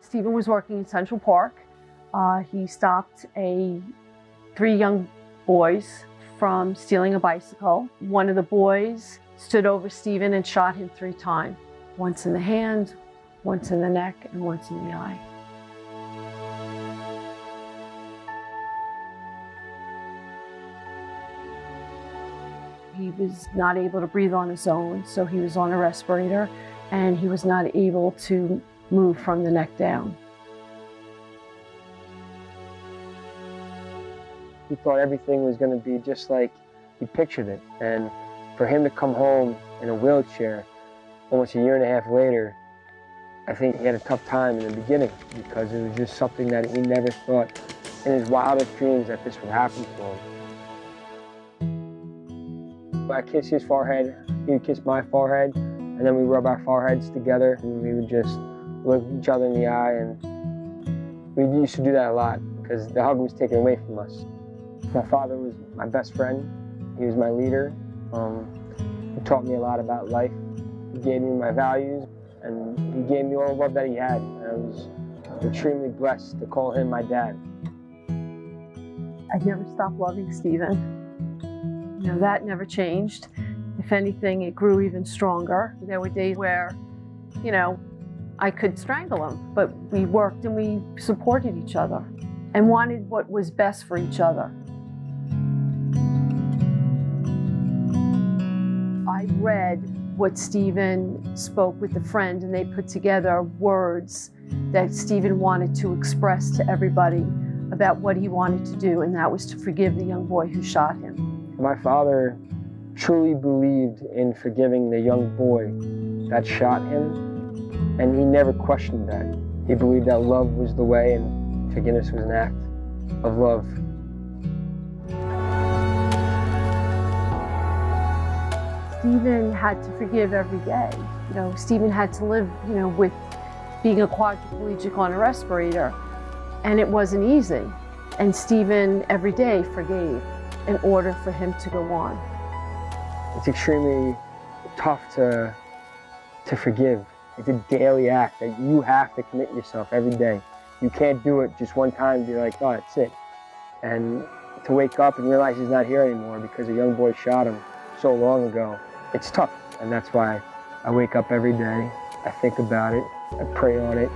Steven was working in Central Park. He stopped 3 young boys from stealing a bicycle. One of the boys stood over Steven and shot him 3 times. Once in the hand, once in the neck, and once in the eye. He was not able to breathe on his own, so he was on a respirator, and he was not able to move from the neck down. He thought everything was going to be just like he pictured it. And for him to come home in a wheelchair almost a 1.5 years later, I think he had a tough time in the beginning because it was just something that he never thought in his wildest dreams that this would happen to him. I kissed his forehead, he would kiss my forehead, and then we rub our foreheads together and we would just look each other in the eye, and we used to do that a lot because the hug was taken away from us. My father was my best friend. He was my leader. He taught me a lot about life. He gave me my values, and he gave me all the love that he had. And I was extremely blessed to call him my dad. I never stopped loving Steven. You know, that never changed. If anything, it grew even stronger. There were days where, you know, I could strangle him, but we worked and we supported each other and wanted what was best for each other. I read what Steven spoke with a friend, and they put together words that Steven wanted to express to everybody about what he wanted to do, and that was to forgive the young boy who shot him. My father truly believed in forgiving the young boy that shot him, and he never questioned that. He believed that love was the way and forgiveness was an act of love. Steven had to forgive every day. You know, Steven had to live, you know, with being a quadriplegic on a respirator, and it wasn't easy. And Steven every day forgave in order for him to go on. It's extremely tough to forgive. It's a daily act that you have to commit yourself every day. You can't do it just one time and be like, oh, that's it. And to wake up and realize he's not here anymore because a young boy shot him so long ago, it's tough. And that's why I wake up every day, I think about it, I pray on it.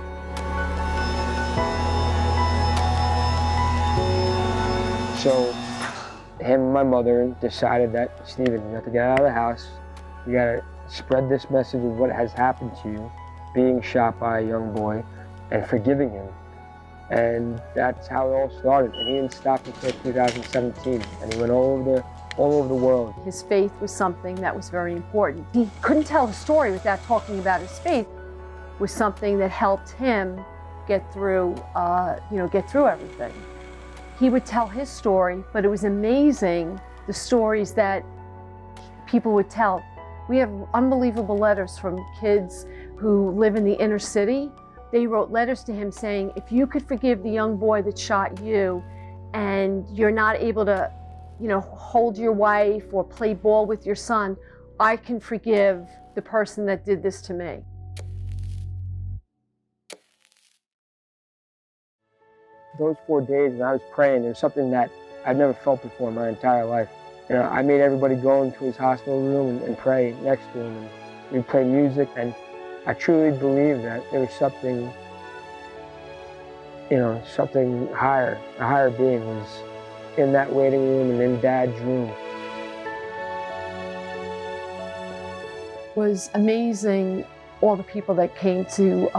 So him and my mother decided that, Steven, you have to get out of the house. You gotta spread this message of what has happened to you, being shot by a young boy, and forgiving him. And that's how it all started. And he didn't stop until 2017, and he went all over the world. His faith was something that was very important. He couldn't tell a story without talking about his faith. It was something that helped him get through, get through everything. He would tell his story, but it was amazing the stories that people would tell. We have unbelievable letters from kids who live in the inner city. They wrote letters to him saying, if you could forgive the young boy that shot you and you're not able to, you know, hold your wife or play ball with your son, I can forgive the person that did this to me. Those 4 days when I was praying, there was something that I've never felt before in my entire life. You know, I made everybody go into his hospital room and pray next to him, and we'd play music, and I truly believed that there was something, you know, something higher, a higher being was in that waiting room and in Dad's room. It was amazing, all the people that came to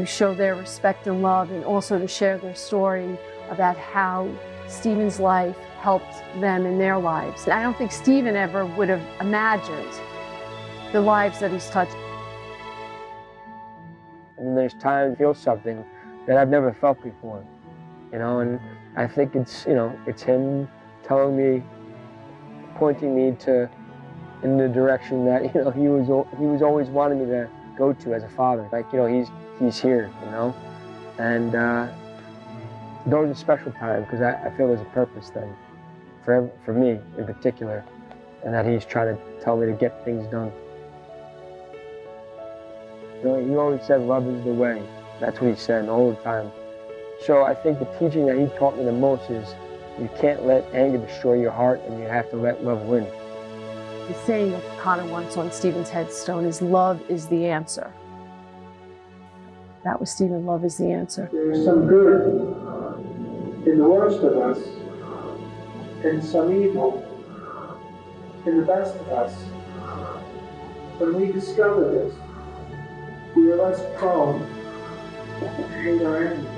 show their respect and love, and also to share their story about how Steven's life helped them in their lives. And I don't think Steven ever would have imagined the lives that he's touched. And there's times I feel something that I've never felt before, you know, and I think it's, you know, it's him telling me, pointing me in the direction that, you know, he was always wanting me to go to as a father. Like, you know, he's here, you know, and those are special times because I feel there's a purpose then for me in particular, and that he's trying to tell me to get things done. You know, he always said love is the way, That's what he said all the time. So I think the teaching that he taught me the most is you can't let anger destroy your heart, and you have to let love win. The saying that Connor wants on Steven's headstone is, love is the answer. That was Steven, love is the answer. There is some good in the worst of us, and some evil in the best of us. When we discover this, we are less prone to hate our enemies.